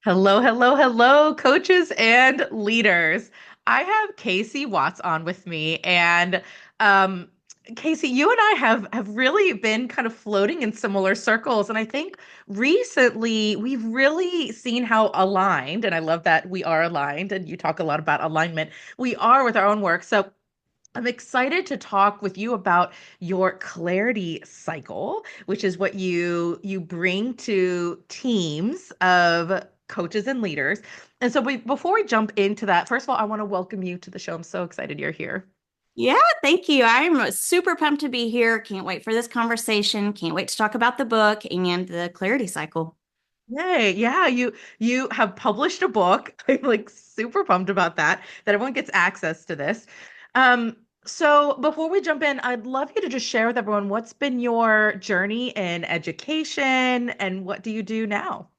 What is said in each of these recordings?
Hello, hello, hello, coaches and leaders. I have Casey Watts on with me, and um, Casey, you and I have really been kind of floating in similar circles, and I think recently we've really seen how aligned, and I love that we are aligned, and you talk a lot about alignment. We are with our own work, so I'm excited to talk with you about your clarity cycle, which is what you bring to teams of coaches and leaders. And so before we jump into that, first of all, I want to welcome you to the show. I'm so excited you're here. Yeah, thank you. I'm super pumped to be here. Can't wait for this conversation. Can't wait to talk about the book and the clarity cycle. Yay. Yeah, you have published a book. I'm like super pumped about that everyone gets access to this. Um, so before we jump in, I'd love you to just share with everyone what's been your journey in education and what do you do now?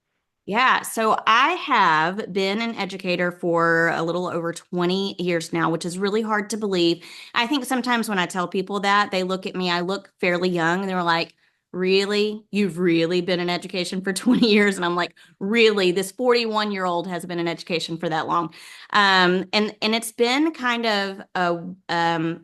Yeah, so I have been an educator for a little over 20 years now, which is really hard to believe. I think sometimes when I tell people that, they look at me, I look fairly young, and they're like, "Really? You've really been in education for 20 years?" And I'm like, "Really? This 41-year-old has been in education for that long." And it's been kind of a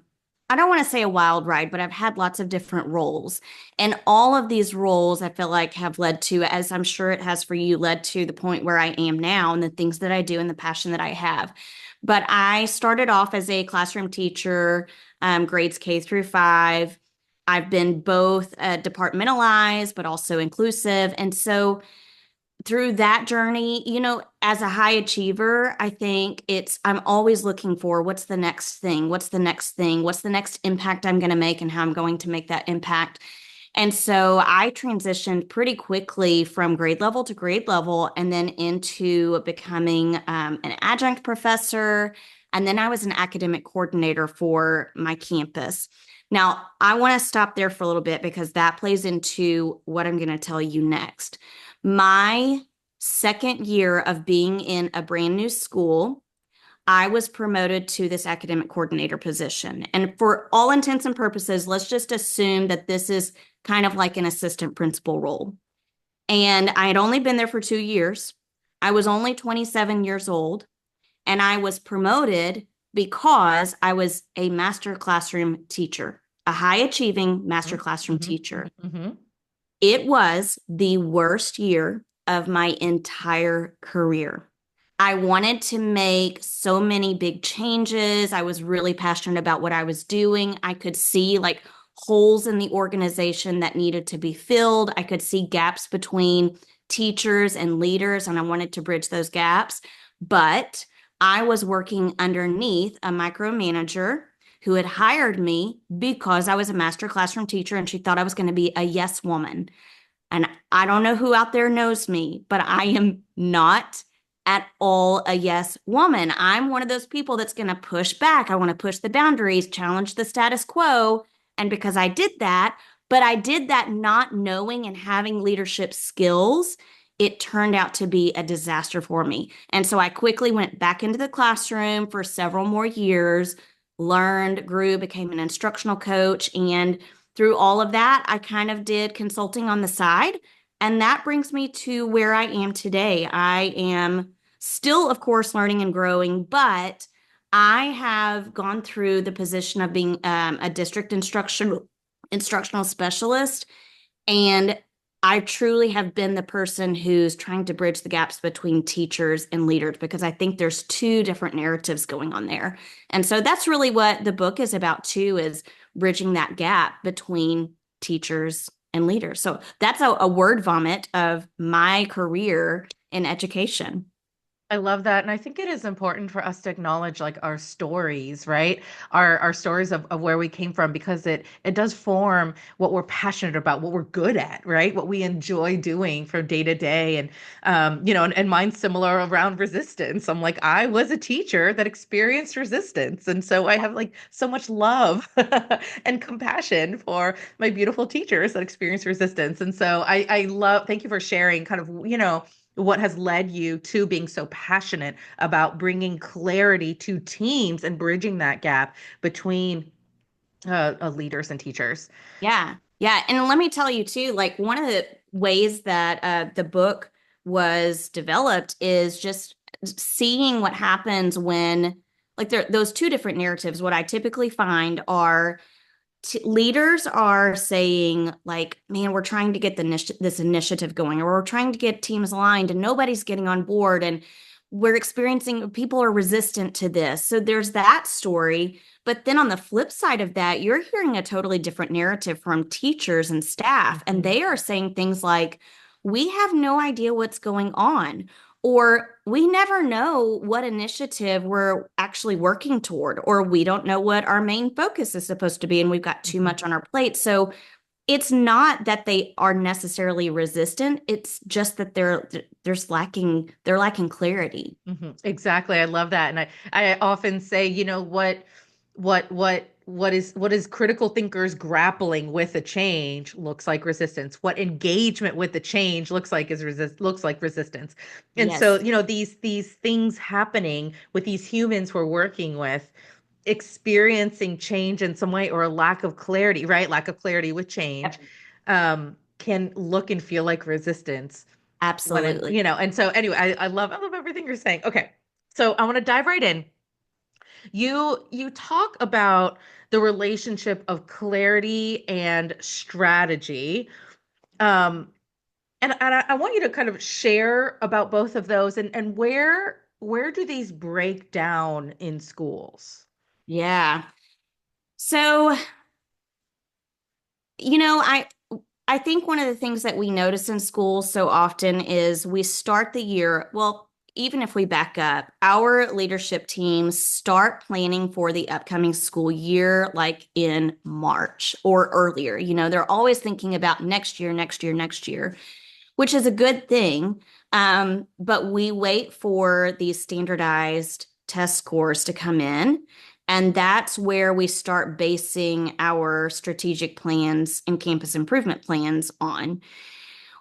I don't want to say a wild ride, but I've had lots of different roles. And all of these roles, I feel like, have led to, as I'm sure it has for you, led to the point where I am now and the things that I do and the passion that I have. But I started off as a classroom teacher, grades K through 5. I've been both departmentalized, but also inclusive. And so through that journey, as a high achiever, I think I'm always looking for what's the next thing? What's the next thing? What's the next impact I'm going to make and how I'm going to make that impact? And so I transitioned pretty quickly from grade level to grade level and then into becoming an adjunct professor. And then I was an academic coordinator for my campus. Now, I want to stop there for a little bit because that plays into what I'm going to tell you next. My second year of being in a brand new school, I was promoted to this academic coordinator position. And for all intents and purposes, let's just assume that this is kind of like an assistant principal role. And I had only been there for 2 years. I was only 27 years old, and I was promoted because I was a master classroom teacher, a high achieving master classroom Mm-hmm, teacher. hmm. It was the worst year of my entire career. I wanted to make so many big changes. I was really passionate about what I was doing. I could see like holes in the organization that needed to be filled. I could see gaps between teachers and leaders, and I wanted to bridge those gaps. But I was working underneath a micromanager who had hired me because I was a master classroom teacher and she thought I was going to be a yes woman. And I don't know who out there knows me, but I am not at all a yes woman. I'm one of those people that's going to push back. I want to push the boundaries, challenge the status quo. And because I did that, but I did that not knowing and having leadership skills, it turned out to be a disaster for me. And so I quickly went back into the classroom for several more years, learned, grew, became an instructional coach, and through all of that, I kind of did consulting on the side. And that brings me to where I am today. I am still, of course, learning and growing, but I have gone through the position of being a district instructional specialist. And I truly have been the person who's trying to bridge the gaps between teachers and leaders because I think there's two different narratives going on there. And so that's really what the book is about too, is bridging that gap between teachers and leaders. So that's a word vomit of my career in education. I love that. And I think it is important for us to acknowledge like our stories, right? Our stories of where we came from because it does form what we're passionate about, what we're good at, right? What we enjoy doing from day to day. And and mine's similar around resistance. I'm like, I was a teacher that experienced resistance. And so I have like so much love and compassion for my beautiful teachers that experience resistance. And so I love, thank you for sharing kind of, what has led you to being so passionate about bringing clarity to teams and bridging that gap between leaders and teachers. Yeah. Yeah. And let me tell you too, like one of the ways that the book was developed is just seeing what happens when, like, those two different narratives. What I typically find are leaders are saying, like, man, we're trying to get this initiative going, or we're trying to get teams aligned and nobody's getting on board, and we're experiencing, people are resistant to this. So there's that story. But then on the flip side of that, you're hearing a totally different narrative from teachers and staff, and Mhm. they are saying things like, we have no idea what's going on, or we never know what initiative we're actually working toward, or we don't know what our main focus is supposed to be, and we've got too Mhm. much on our plate. So it's not that they are necessarily resistant. It's just that they're lacking clarity. Exactly. I love that. And I often say, what is critical thinkers grappling with a change looks like resistance. What engagement with the change looks like resistance. And so, Yes, these things happening with these humans we're working with, experiencing change in some way or a lack of clarity, right? Lack of clarity with change, yep, can look and feel like resistance absolutely. and so anyway, I love everything you're saying. Okay. So I want to dive right in. You talk about the relationship of clarity and strategy. Um, and I want you to kind of share about both of those, and where do these break down in schools? Yeah. So, you know, I think one of the things that we notice in schools so often is we start the year, well, even if we back up, our leadership teams start planning for the upcoming school year like in March or earlier. They're always thinking about next year, next year, next year, which is a good thing. But we wait for these standardized test scores to come in. And that's where we start basing our strategic plans and campus improvement plans on,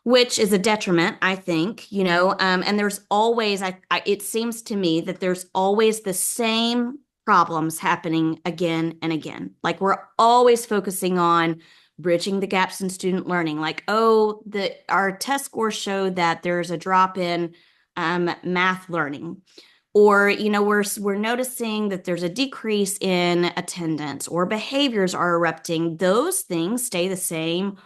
which is a detriment, I think, and there's always, it seems to me that there's always the same problems happening again and again. Like we're always focusing on bridging the gaps in student learning. Like, oh, our test scores show that there's a drop in math learning, or we're noticing that there's a decrease in attendance, or behaviors are erupting. Those things stay the same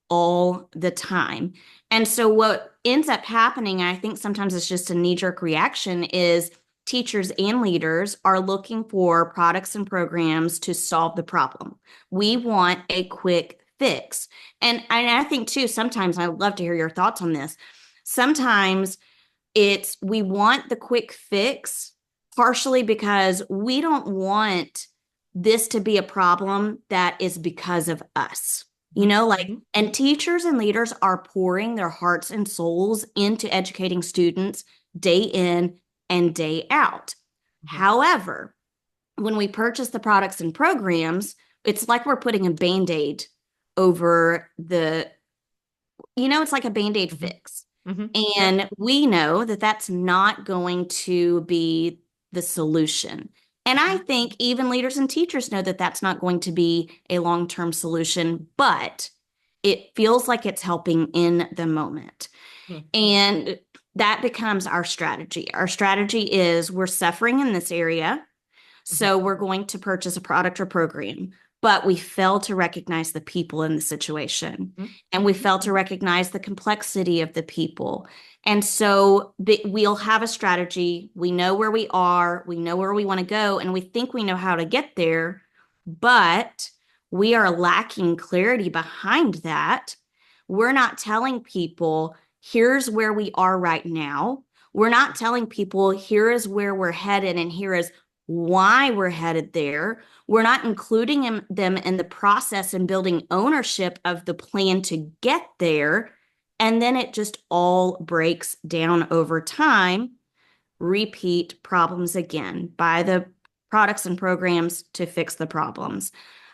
all the time. And so what ends up happening, I think sometimes it's just a knee-jerk reaction, is teachers and leaders are looking for products and programs to solve the problem. We want a quick fix. And I think too, sometimes I'd love to hear your thoughts on this. Sometimes it's we want the quick fix partially because we don't want this to be a problem that is because of us. Like, Mhm. and teachers and leaders are pouring their hearts and souls into educating students day in and day out. Mhm. However, when we purchase the products and programs, it's like we're putting a band-aid over it's like a band-aid Mhm. fix. Mhm. Yep. And we know that that's not going to be the solution. And I Mhm. think even leaders and teachers know that that's not going to be a long-term solution, but it feels like it's helping in the moment. Mhm. And that becomes our strategy. Our strategy is we're suffering in this area. Mhm. So we're going to purchase a product or program, but we fail to recognize the people in the situation. Mhm. And we fail to recognize the complexity of the people. And so we'll have a strategy. We know where we are, we know where we want to go, and we think we know how to get there, but we are lacking clarity behind that. We're not telling people, here's where we are right now. We're not telling people, here is where we're headed, and here is why we're headed there. We're not including them in the process and building ownership of the plan to get there. And then it just all breaks down over time. Repeat problems again. Buy the products and programs to fix the problems.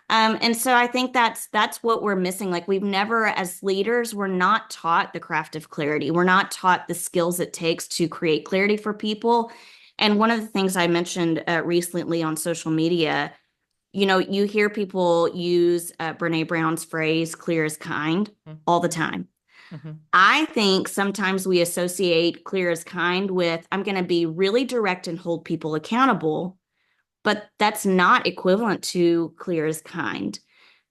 And so I think that's what we're missing. Like we've never, as leaders, we're not taught the craft of clarity. We're not taught the skills it takes to create clarity for people. And one of the things I mentioned recently on social media, you hear people use Brene Brown's phrase, clear as kind, Mhm. all the time. Hmm. I think sometimes we associate clear as kind with I'm going to be really direct and hold people accountable, but that's not equivalent to clear as kind.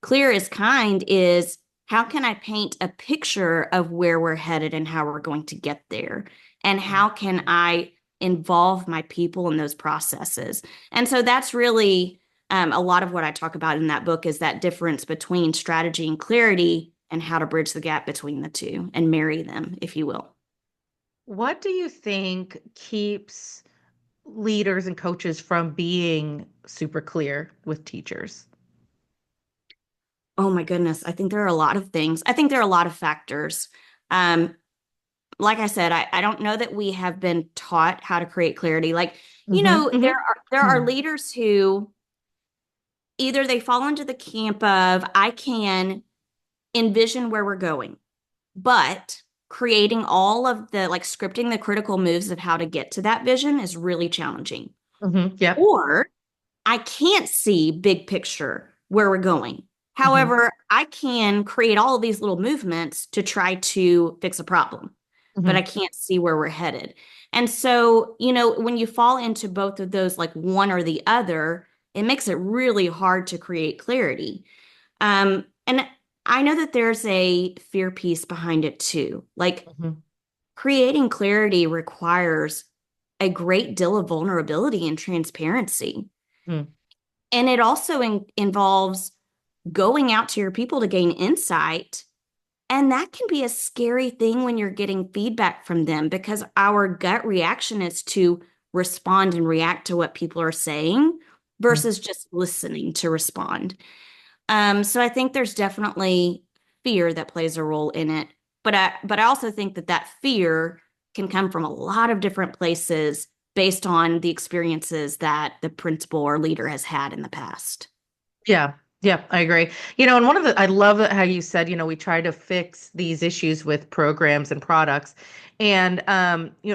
Clear as kind is how can I paint a picture of where we're headed and how we're going to get there? And how can I involve my people in those processes? And so that's really a lot of what I talk about in that book is that difference between strategy and clarity and how to bridge the gap between the two and marry them, if you will. What do you think keeps leaders and coaches from being super clear with teachers? Oh my goodness. I think there are a lot of things. I think there are a lot of factors. Um, like I said, I don't know that we have been taught how to create clarity. Like, Hmm. there are Hmm. leaders who either they fall into the camp of I can envision where we're going, but creating all of the like scripting the critical moves of how to get to that vision is really challenging. Hmm. Yep. Or I can't see big picture where we're going. Hmm. However, I can create all of these little movements to try to fix a problem, but I Hmm. can't see where we're headed. And so, when you fall into both of those, like one or the other, it makes it really hard to create clarity. And I know that there's a fear piece behind it too. Like Hmm. creating clarity requires a great deal of vulnerability and transparency. Hmm. And it also involves going out to your people to gain insight. And that can be a scary thing when you're getting feedback from them because our gut reaction is to respond and react to what people are saying versus just listening to respond. So I think there's definitely fear that plays a role in it. But I also think that that fear can come from a lot of different places based on the experiences that the principal or leader has had in the past. Yeah, yeah, I agree. And I love how you said, we try to fix these issues with programs and products. And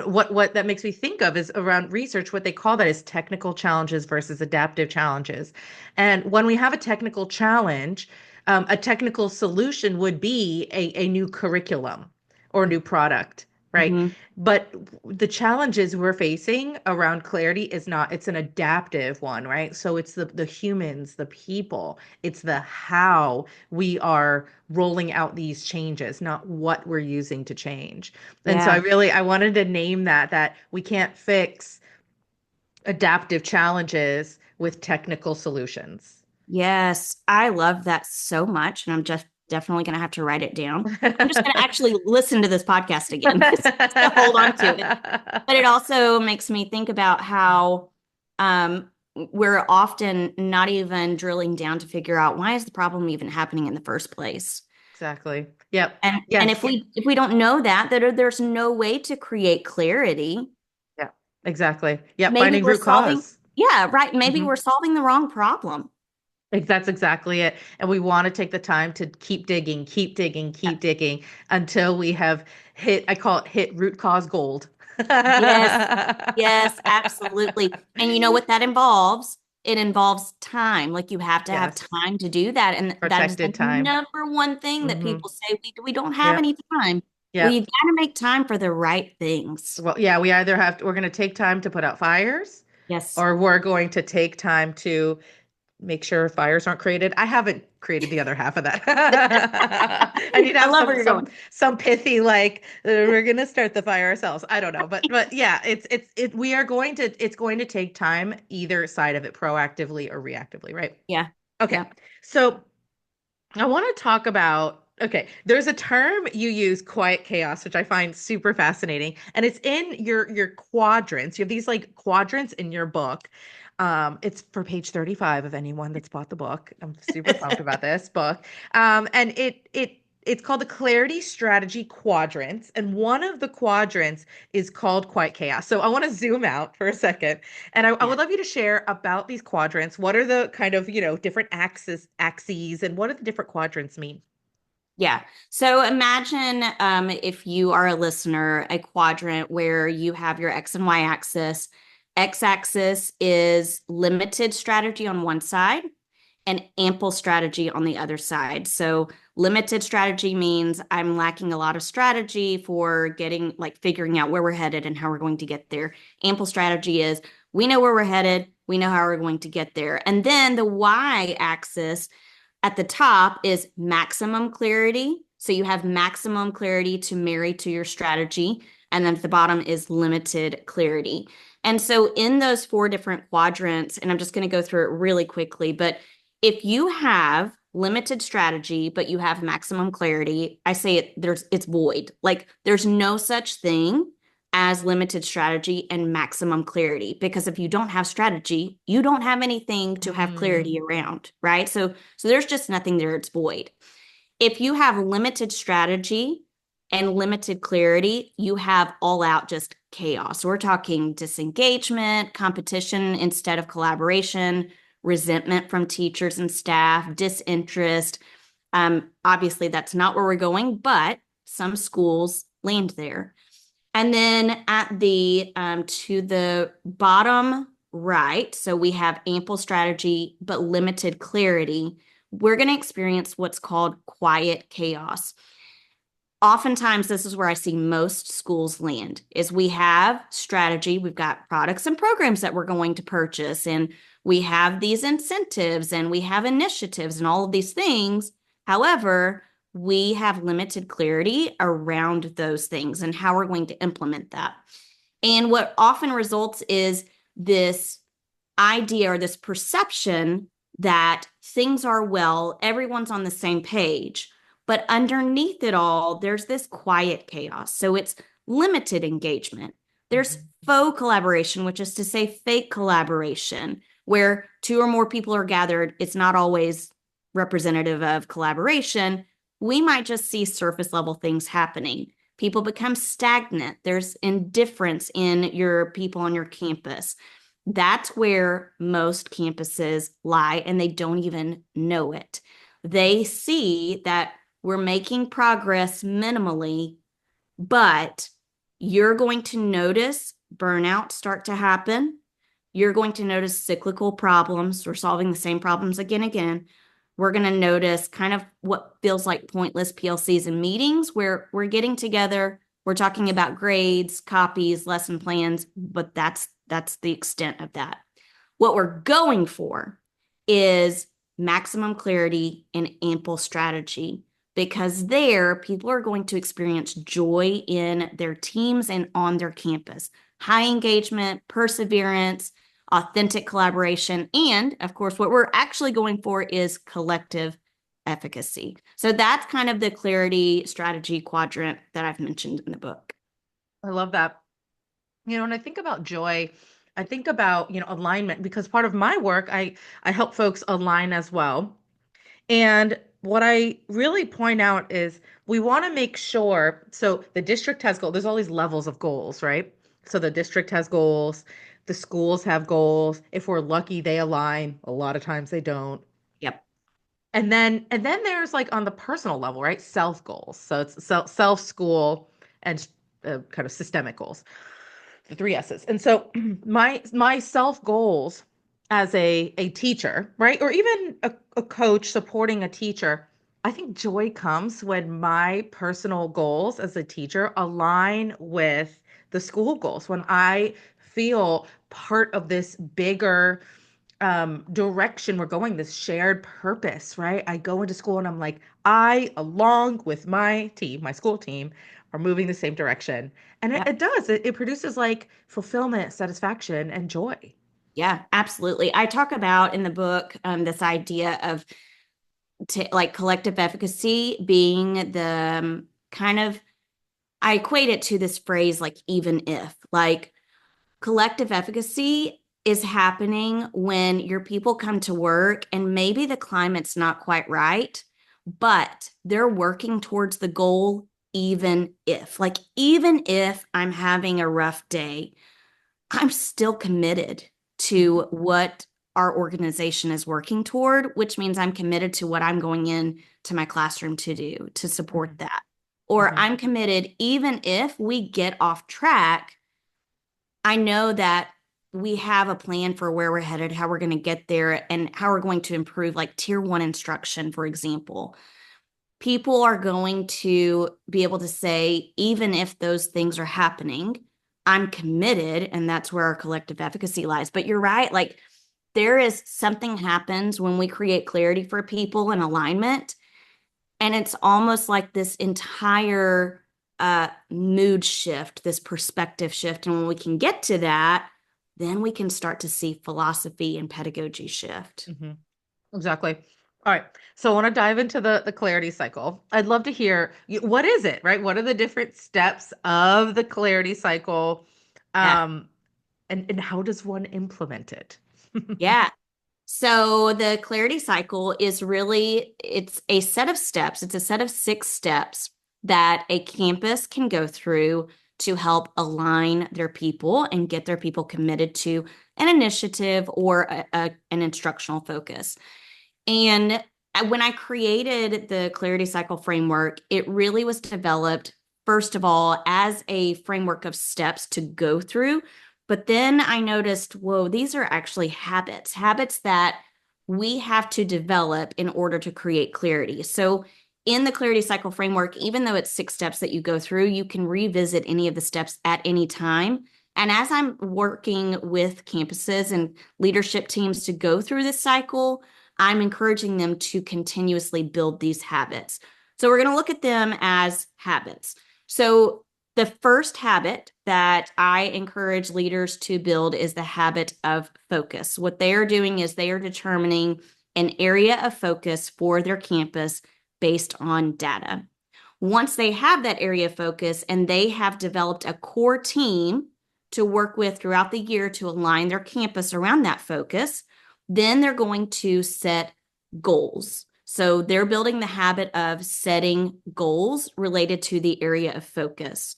what that makes me think of is around research, what they call that is technical challenges versus adaptive challenges. And when we have a technical challenge, a technical solution would be a new curriculum or new product, right? Hmm. But the challenges we're facing around clarity is not, it's an adaptive one, right? So it's the humans, the people, it's the how we are rolling out these changes, not what we're using to change. And so Yeah. I wanted to name that we can't fix adaptive challenges with technical solutions. Yes, I love that so much. And I'm just definitely going to have to write it down. I'm just going to actually listen to this podcast again to hold on to it. But it also makes me think about how we're often not even drilling down to figure out why is the problem even happening in the first place. Exactly. Yep. And if Yes. we don't know that, there's no way to create clarity. Yeah. Exactly. Yep. Maybe Finding we're root solving, cause. yeah, right. Maybe Mhm. we're solving the wrong problem. That's exactly it. And we want to take the time to keep digging, keep digging, keep digging until we have I call it hit root cause gold. Yes, yes, absolutely. And you know what that involves? It involves time. Like you have to have Yes. time to do that. And that is the Protected time. number one thing that Hmm. people say we don't have Yep. any time. Well, you Yep. got to make time for the right things. Well, yeah, we're going to take time to put out fires Yes. or we're going to take time to make sure fires aren't created. I haven't created the other half of that. I need to I have love where you're going. some pithy like we're gonna start the fire ourselves. I don't know, but yeah, we are going to it's going to take time either side of it, proactively or reactively, right? Yeah. Okay, Yeah. so I want to talk about. Okay, there's a term you use, quiet chaos, which I find super fascinating, and it's in your quadrants. You have these like quadrants in your book. It's for page 35 of anyone that's bought the book. I'm super pumped about this book. And it's called the Clarity Strategy Quadrants, and one of the quadrants is called Quiet Chaos. So I want to zoom out for a second, and I Yeah. would love you to share about these quadrants. What are the kind of, different axes, and what do the different quadrants mean? Yeah. So imagine if you are a listener, a quadrant where you have your X and Y axis. X axis is limited strategy on one side, and ample strategy on the other side. So limited strategy means I'm lacking a lot of strategy for getting like figuring out where we're headed and how we're going to get there. Ample strategy is we know where we're headed, we know how we're going to get there. And then the y axis at the top is maximum clarity. So you have maximum clarity to marry to your strategy. And then at the bottom is limited clarity. And so in those four different quadrants, and I'm just going to go through it really quickly, but if you have limited strategy, but you have maximum clarity, I say it's void. Like there's no such thing as limited strategy and maximum clarity, because if you don't have strategy, you don't have anything to have Mm. clarity around, right? So there's just nothing there. It's void. If you have limited strategy and limited clarity, you have all out just chaos. We're talking disengagement, competition instead of collaboration, resentment from teachers and staff, disinterest. Obviously, that's not where we're going, but some schools land there. And then at the to the bottom right, so we have ample strategy but limited clarity. We're going to experience what's called quiet chaos. Oftentimes, this is where I see most schools land is we have strategy, we've got products and programs that we're going to purchase, and we have these incentives and we have initiatives and all of these things. However, we have limited clarity around those things and how we're going to implement that. And what often results is this idea or this perception that things are well, everyone's on the same page. But underneath it all, there's this quiet chaos. So it's limited engagement. There's Mhm. faux collaboration, which is to say fake collaboration, where two or more people are gathered. It's not always representative of collaboration. We might just see surface level things happening. People become stagnant. There's indifference in your people on your campus. That's where most campuses lie, and they don't even know it. They see that we're making progress minimally, but you're going to notice burnout start to happen. You're going to notice cyclical problems. We're solving the same problems again and again. We're going to notice kind of what feels like pointless PLCs and meetings where we're getting together, we're talking about grades, copies, lesson plans, but that's the extent of that. What we're going for is maximum clarity and ample strategy, because there people are going to experience joy in their teams and on their campus. High engagement, perseverance, authentic collaboration, and of course, what we're actually going for is collective efficacy. So that's kind of the clarity strategy quadrant that I've mentioned in the book. I love that. When I think about joy, I think about, alignment because part of my work, I help folks align as well. And what I really point out is we want to make sure, so the district has goals. There's all these levels of goals, right? So the district has goals, the schools have goals. If we're lucky, they align. A lot of times they don't. Yep. And then there's like on the personal level, right? Self goals. So it's self school and kind of systemic goals, the three S's. And so my self goals as a teacher, right? Or even a coach supporting a teacher, I think joy comes when my personal goals as a teacher align with the school goals, when I feel part of this bigger direction we're going, this shared purpose, right? I go into school and I'm like, I, along with my team, my school team, are moving the same direction. And it, Yep. it does. It produces like fulfillment, satisfaction, and joy. Yeah, absolutely. I talk about in the book this idea of like collective efficacy being the kind of, I equate it to this phrase like even if, like collective efficacy is happening when your people come to work and maybe the climate's not quite right, but they're working towards the goal, even if I'm having a rough day, I'm still committed to what our organization is working toward, which means I'm committed to what I'm going in to my classroom to do to support Mhm, that. Or mhm, I'm committed even if we get off track. I know that we have a plan for where we're headed, how we're going to get there, and how we're going to improve, like tier one instruction, for example. People are going to be able to say, even if those things are happening, I'm committed, and that's where our collective efficacy lies. But you're right, like there is something happens when we create clarity for people and alignment, and it's almost like this entire mood shift, this perspective shift. And when we can get to that, then we can start to see philosophy and pedagogy shift. Hmm. Exactly. All right. So I want to dive into the clarity cycle. I'd love to hear what is it, right? What are the different steps of the clarity cycle? Yeah. Um, and how does one implement it? Yeah. So the clarity cycle is really, it's a set of steps. It's a set of 6 steps that a campus can go through to help align their people and get their people committed to an initiative or an instructional focus. And when I created the clarity cycle framework, it really was developed, first of all, as a framework of steps to go through. But then I noticed, whoa, these are actually habits, habits that we have to develop in order to create clarity. So, in the clarity cycle framework, even though it's 6 steps that you go through, you can revisit any of the steps at any time. And as I'm working with campuses and leadership teams to go through this cycle, I'm encouraging them to continuously build these habits. So we're going to look at them as habits. So the first habit that I encourage leaders to build is the habit of focus. What they are doing is they are determining an area of focus for their campus based on data. Once they have that area of focus and they have developed a core team to work with throughout the year to align their campus around that focus, then they're going to set goals. So they're building the habit of setting goals related to the area of focus.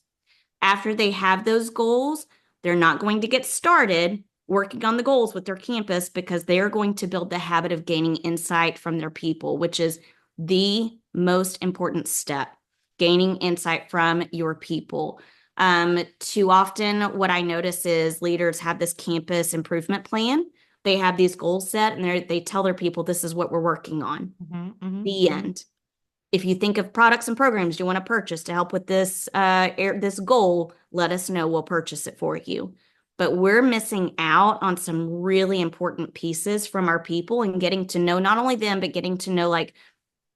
After they have those goals, they're not going to get started working on the goals with their campus because they are going to build the habit of gaining insight from their people, which is the most important step, gaining insight from your people. Too often, what I notice is leaders have this campus improvement plan. They have these goals set and they tell their people, this is what we're working on. Hmm. Hmm. The Hmm. end. If you think of products and programs you want to purchase to help with this goal, let us know. We'll purchase it for you. But we're missing out on some really important pieces from our people and getting to know not only them, but getting to know like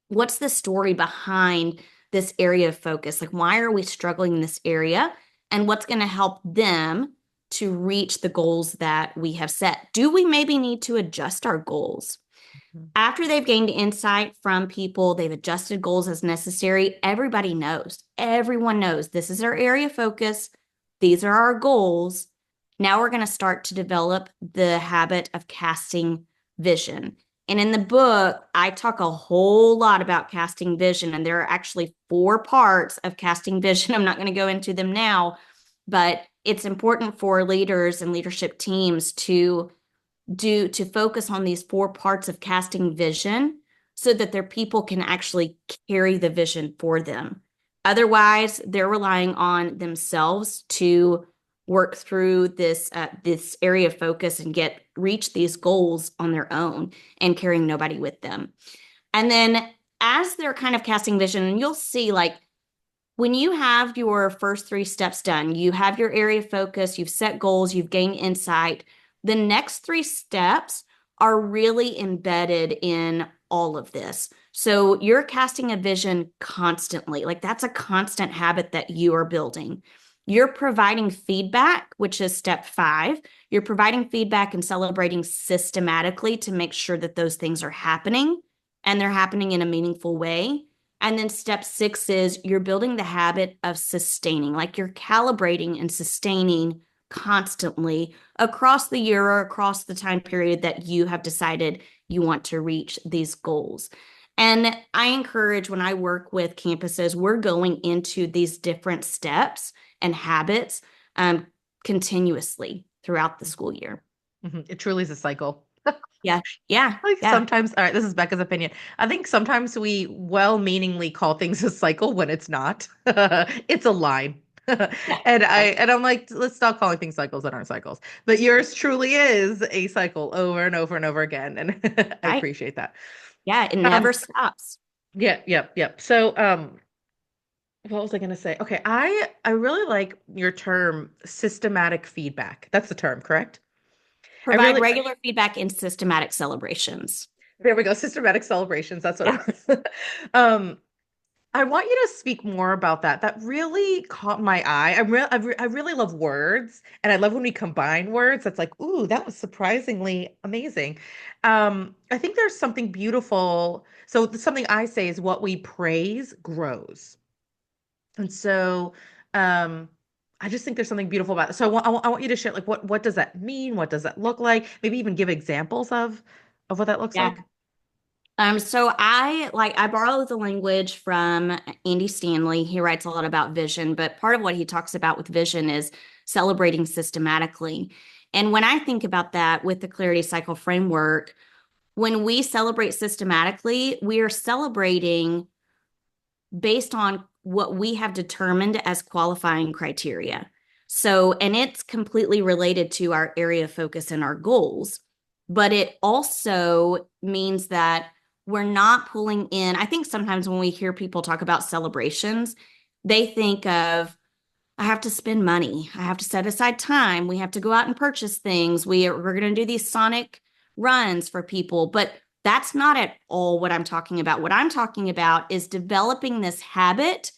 what's the story behind this area of focus? Like, why are we struggling in this area? And what's going to help them to reach the goals that we have set? Do we maybe need to adjust our goals? After they've gained insight from people, they've adjusted goals as necessary. Everybody knows, everyone knows this is our area of focus. These are our goals. Now we're going to start to develop the habit of casting vision. And in the book, I talk a whole lot about casting vision, and there are actually 4 parts of casting vision. I'm not going to go into them now, but it's important for leaders and leadership teams to focus on these 4 parts of casting vision so that their people can actually carry the vision for them. Otherwise, they're relying on themselves to work through this area of focus and get reach these goals on their own and carrying nobody with them. And then as they're kind of casting vision, and you'll see like when you have your first 3 steps done, you have your area of focus, you've set goals, you've gained insight. The next 3 steps are really embedded in all of this. So you're casting a vision constantly. Like that's a constant habit that you are building. You're providing feedback, which is step 5. You're providing feedback and celebrating systematically to make sure that those things are happening and they're happening in a meaningful way. And then step 6 is you're building the habit of sustaining, like you're calibrating and sustaining constantly across the year or across the time period that you have decided you want to reach these goals. And I encourage when I work with campuses, we're going into these different steps and habits continuously throughout the school year. Hmm. It truly is a cycle. Yeah, yeah, Like yeah. sometimes, all right, this is Becca's opinion. I think sometimes we well-meaningly call things a cycle when it's not. It's a line. Yeah. And I'm like, let's stop calling things cycles that aren't cycles. But yours truly is a cycle over and over and over again. And I Right. appreciate that. Yeah, it never Um, stops. yeah, yep, yep. So, what was I gonna say? Okay, I really like your term systematic feedback. That's the term, correct? I Provide really regular feedback in systematic celebrations. There we go. Systematic celebrations. That's what Yeah. it was. Um, I want you to speak more about that. That really caught my eye. I really love words, and I love when we combine words. That's like, ooh, that was surprisingly amazing. I think there's something beautiful. So something I say is what we praise grows. And so, um, I just think there's something beautiful about it. So I want you to share like what does that mean? What does that look like? Maybe even give examples of what that looks Yeah. like. So I borrow the language from Andy Stanley. He writes a lot about vision, but part of what he talks about with vision is celebrating systematically. And when I think about that with the clarity cycle framework, when we celebrate systematically, we are celebrating based on what we have determined as qualifying criteria. So, and it's completely related to our area of focus and our goals, but it also means that we're not pulling in. I think sometimes when we hear people talk about celebrations, they think of, I have to spend money. I have to set aside time. We have to go out and purchase things. We're going to do these sonic runs for people, but that's not at all what I'm talking about. What I'm talking about is developing this habit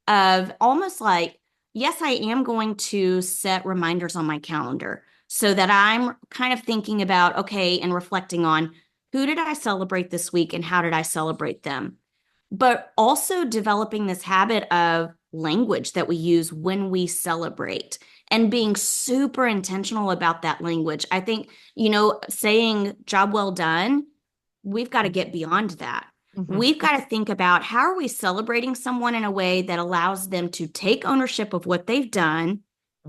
of almost like, yes, I am going to set reminders on my calendar so that I'm kind of thinking about, okay, and reflecting on who did I celebrate this week and how did I celebrate them? But also developing this habit of language that we use when we celebrate and being super intentional about that language. I think, saying job well done, we've got to get beyond that. Mhm. We've got to think about how are we celebrating someone in a way that allows them to take ownership of what they've done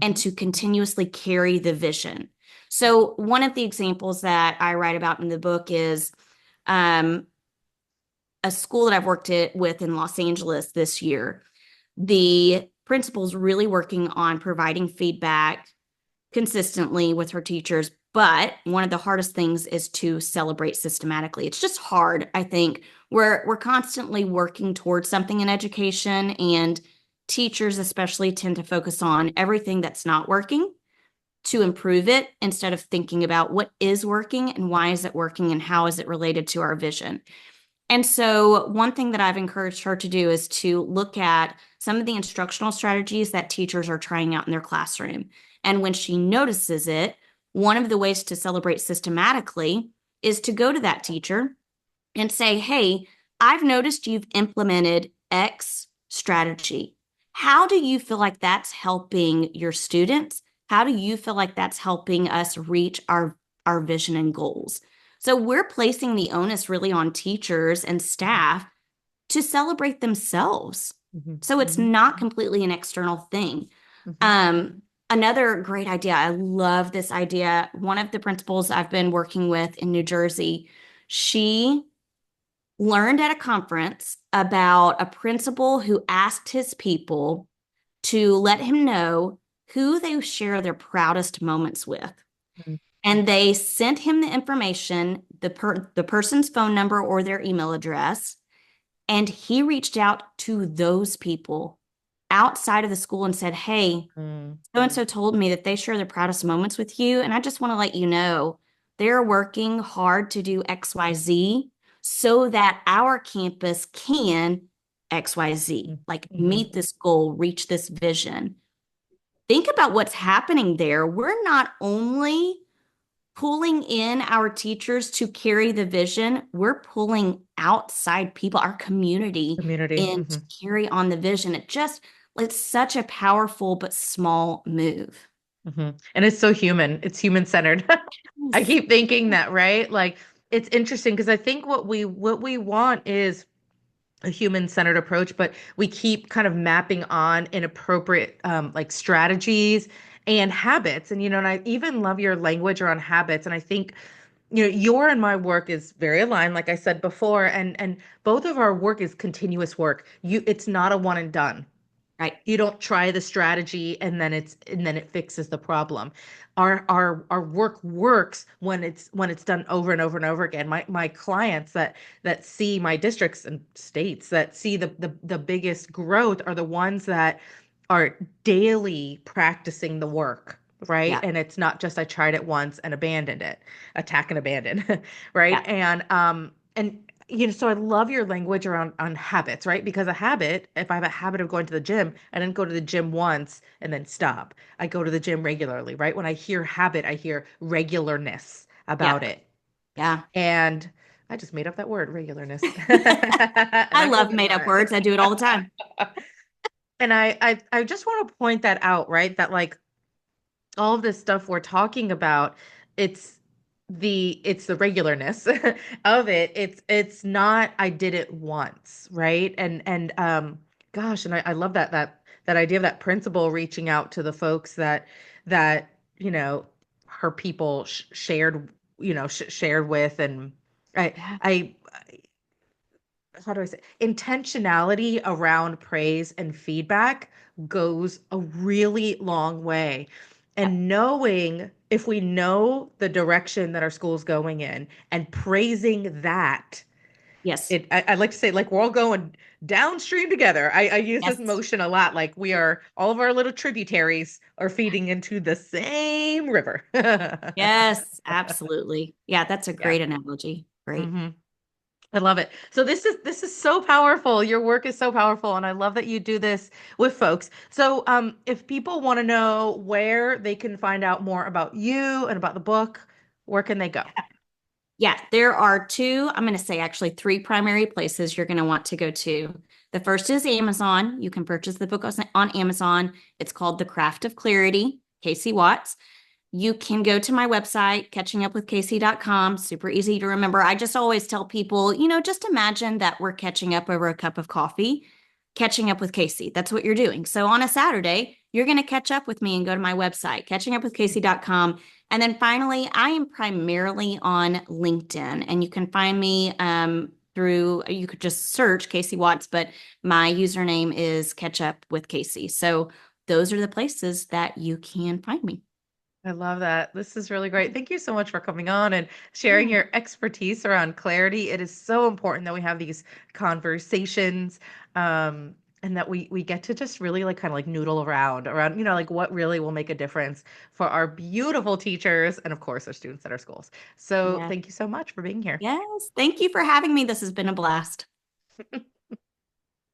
and Mhm. to continuously carry the vision. So, one of the examples that I write about in the book is um, a school that I've with in Los Angeles this year. The principal's really working on providing feedback consistently with her teachers, but one of the hardest things is to celebrate systematically. It's just hard, I think. We're constantly working towards something in education, and teachers especially tend to focus on everything that's not working to improve it instead of thinking about what is working and why is it working and how is it related to our vision. And so, one thing that I've encouraged her to do is to look at some of the instructional strategies that teachers are trying out in their classroom. And when she notices it, one of the ways to celebrate systematically is to go to that teacher and say, hey, I've noticed you've implemented X strategy. How do you feel like that's helping your students? How do you feel like that's helping us reach our vision and goals? So we're placing the onus really on teachers and Mhm. staff to celebrate themselves. Mhm. So it's Mhm. not completely an external thing. Mhm. Um, Another great idea, I love this idea. One of the principals I've been working with in New Jersey, she learned at a conference about a principal who asked his people to let him know who they share their proudest moments with. Mhm. And they sent him the information, the person's phone number or their email address, and he reached out to those people outside of the school and said, "Hey, Mhm. so and so told me that they share their proudest moments with you. And I just want to let you know they're working hard to do XYZ so that our campus can XYZ, like Mhm. meet this goal, reach this vision." Think about what's happening there. We're not only pulling in our teachers to carry the vision, we're pulling outside people, our community, Community. in to Mhm. carry on the vision. It's such a powerful but small move. Mhm. And it's so human. It's human centered. I Yes. keep thinking that, right? Like it's interesting because I think what we want is a human-centered approach, but we keep kind of mapping on inappropriate like strategies and habits. And and I even love your language around habits. And I think your and my work is very aligned, like I said before, and both of our work is continuous work. It's not a one and done. Right. You don't try the strategy and then it fixes the problem. Our work works when it's done over and over and over again. My clients that see my districts and states that see the biggest growth are the ones that are daily practicing the work, right? Yeah. And it's not just I tried it once and abandoned it, attack and abandon, right? Yeah. And so I love your language around on habits, right? Because a habit, if I have a habit of going to the gym, I didn't go to the gym once and then stop. I go to the gym regularly, right? When I hear habit, I hear regularness Yeah. about it. Yeah. And I just made up that word, regularness. And I I'm love working made on up words. I do it all the time. it. And I just want to point that out, right? That like all of this stuff we're talking about, it's it's the regularness of it. It's not I did it once, right? And gosh, and I love that idea of that principal reaching out to the folks that you know her people shared shared with. And I Yeah. I how do I say intentionality around praise and feedback goes a really long way. Yeah. And knowing if we know the direction that our school's going in and praising that, Yes. I like to say like we're all going downstream together. I use this Yes. motion a lot. Like we are all of our little tributaries are feeding into the same river. Yes, absolutely. Yeah, that's a Yeah. great analogy. Great. Hmm. I love it. So this is so powerful. Your work is so powerful, and I love that you do this with folks. So if people want to know where they can find out more about you and about the book, where can they go? Yeah, there are two, I'm going to say actually three primary places you're going to want to go to. The first is Amazon. You can purchase the book on Amazon. It's called The Craft of Clarity, Casey Watts. You can go to my website, catchingupwithcasey.com. Super easy to remember. I just always tell people, just imagine that we're catching up over a cup of coffee, catching up with Casey. That's what you're doing. So on a Saturday, you're going to catch up with me and go to my website, catchingupwithcasey.com. And then finally, I am primarily on LinkedIn, and you can find me you could just search Casey Watts, but my username is Catch Up with Casey. So those are the places that you can find me. I love that. This is really great. Thank you so much for coming on and sharing Yeah. your expertise around clarity. It is so important that we have these conversations, and that we get to just really like kind of like noodle around, like what really will make a difference for our beautiful teachers and of course our students at our schools. So Yeah. thank you so much for being here. Yes. Thank you for having me. This has been a blast.